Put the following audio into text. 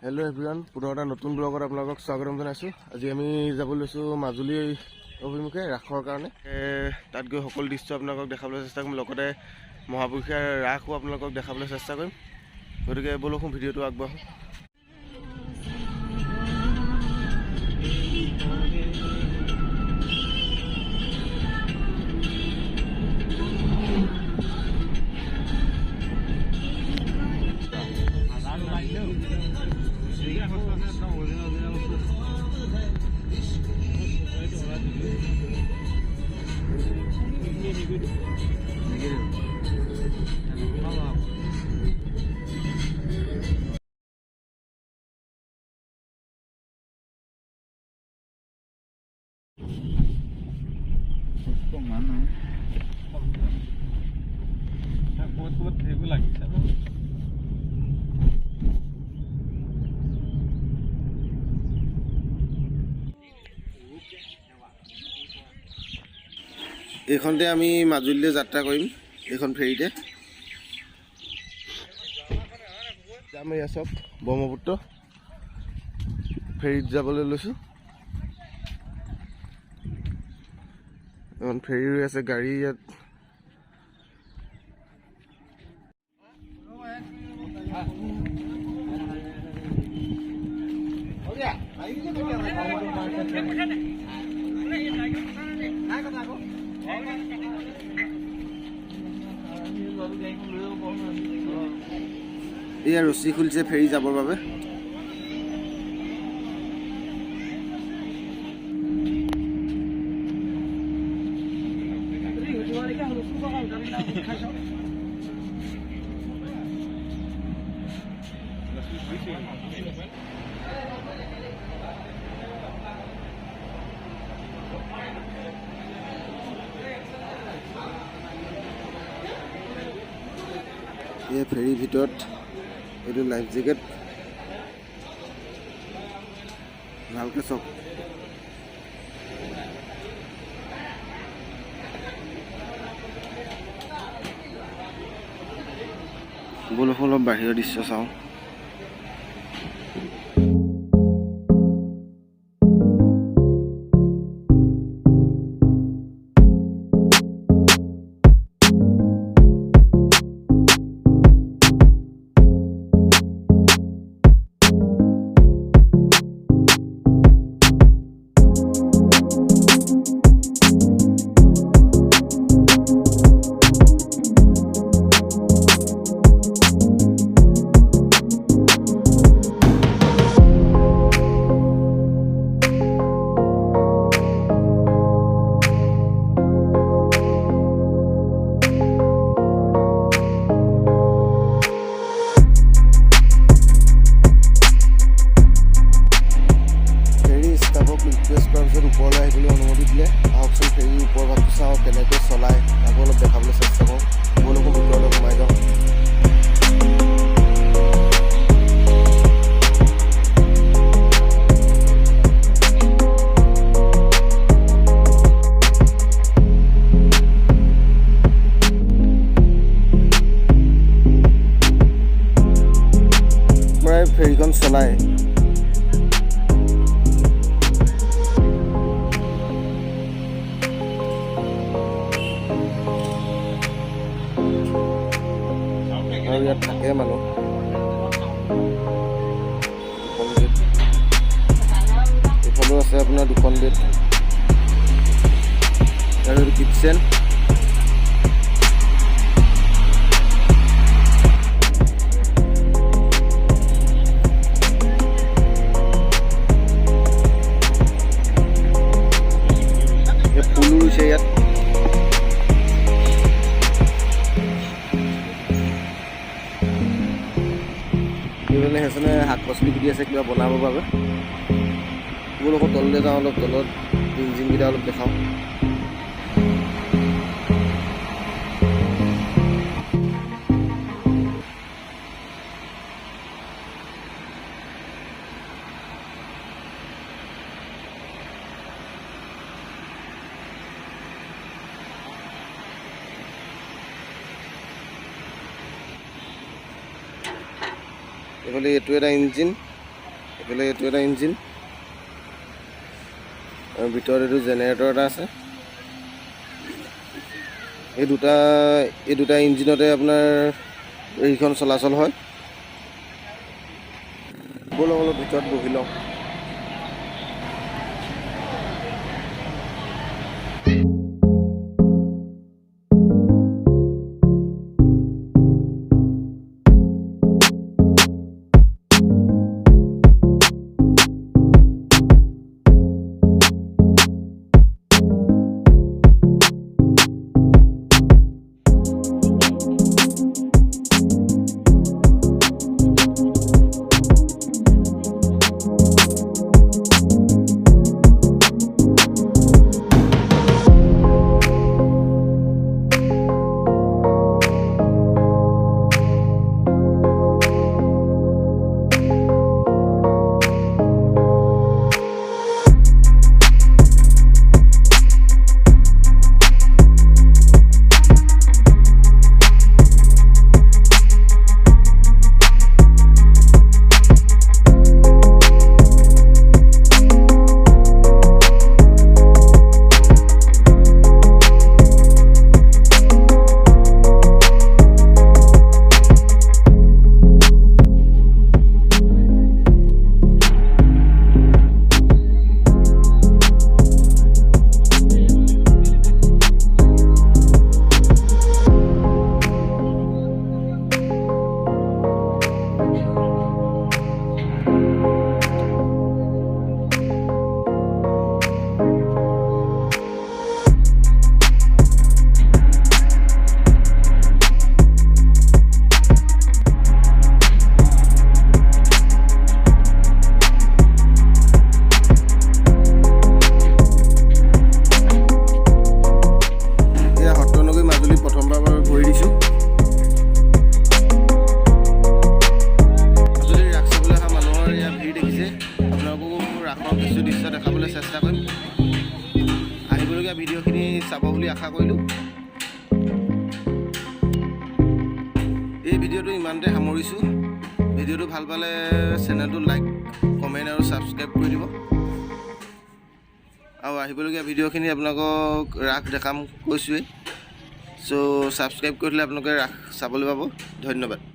Hello everyone पुनः এটা নতুন ব্লগত আপোনালোকক স্বাগতম জনাইছো। আজি আমি যাব লৈছো মাজুলী অভিমুখে ৰাসৰ কাৰণে। তাত গৈ সকলো দৃশ্য আপোনালোকক দেখাবলৈ চেষ্টা কৰিম, লগতে মহাপুৰুষীয়া ৰাসও আপোনালোকক দেখাবলৈ চেষ্টা কৰিম। গতিকে বলক ভিডিঅ'টো আগবঢ়াওঁ। এইখনতে আমি মাজুলীলৈ যাত্ৰা কৰিম, এইখন ফেৰীতে যাম। এয়া চব ব্ৰহ্মপুত্ৰ ফেৰীত যাবলৈ লৈছোঁ। এখন ফেৰী ৰৈ আছে, গাড়ী ইয়াত এয়া ৰছী খুলিছে ফেৰী যাবৰ বাবে। এই ফেৰীৰ ভিতৰত এইটো লাইফ জেকেট ভালকৈ চাওক। বলক অলপ বাহিৰৰ দৃশ্য চাওঁ। ওপৰলৈ আহিবলৈ অনুমতি দিলে। আহকচোন ফেৰী ওপৰ ভাগটো চাওঁ কেনেকৈ চলাই, আকৌ অলপ দেখাবলৈ চেষ্টা কৰোঁ। বলকো ভিতৰলৈ সোমাই যাওঁ। প্ৰায় ফেৰীখন চলাই আৰু ইয়াত থাকে মানুহ। এইফালেও আছে আপোনাৰ দুখন বেড আৰু কিটচেন। ফুলো ৰুইছে ইয়াত। সেইজনে শাক পাচলি কুটি আছে কিবা বনাবৰ বাবে। লগত তললৈ যাওঁ, অলপ তলত ইঞ্জিনকেইটা অলপ দেখাওঁ। এইফালে এইটো এটা ইঞ্জিন, এইফালে এইটো এটা ইঞ্জিন আৰু ভিতৰত এইটো জেনেৰেটৰ এটা আছে। এই দুটা ইঞ্জিনতে আপোনাৰ এইখন চলাচল হয়। অলপ ভিতৰত বহি লওঁ। কিছু দৃশ্য দেখাবলৈ চেষ্টা কৰিম। আহিবলগীয়া ভিডিঅ'খিনি চাব বুলি আশা কৰিলোঁ। এই ভিডিঅ'টো ইমানতে সামৰিছোঁ। ভিডিঅ'টো ভাল পালে চেনেলটো লাইক, কমেণ্ট আৰু ছাবস্ক্ৰাইব কৰি দিব। আৰু আহিবলগীয়া ভিডিঅ'খিনি আপোনালোকক ৰাস দেখাম কৈছোঁৱেই। চ' ছাবস্ক্ৰাইব কৰি দিলে আপোনালোকে ৰাস চাবলৈ পাব। ধন্যবাদ।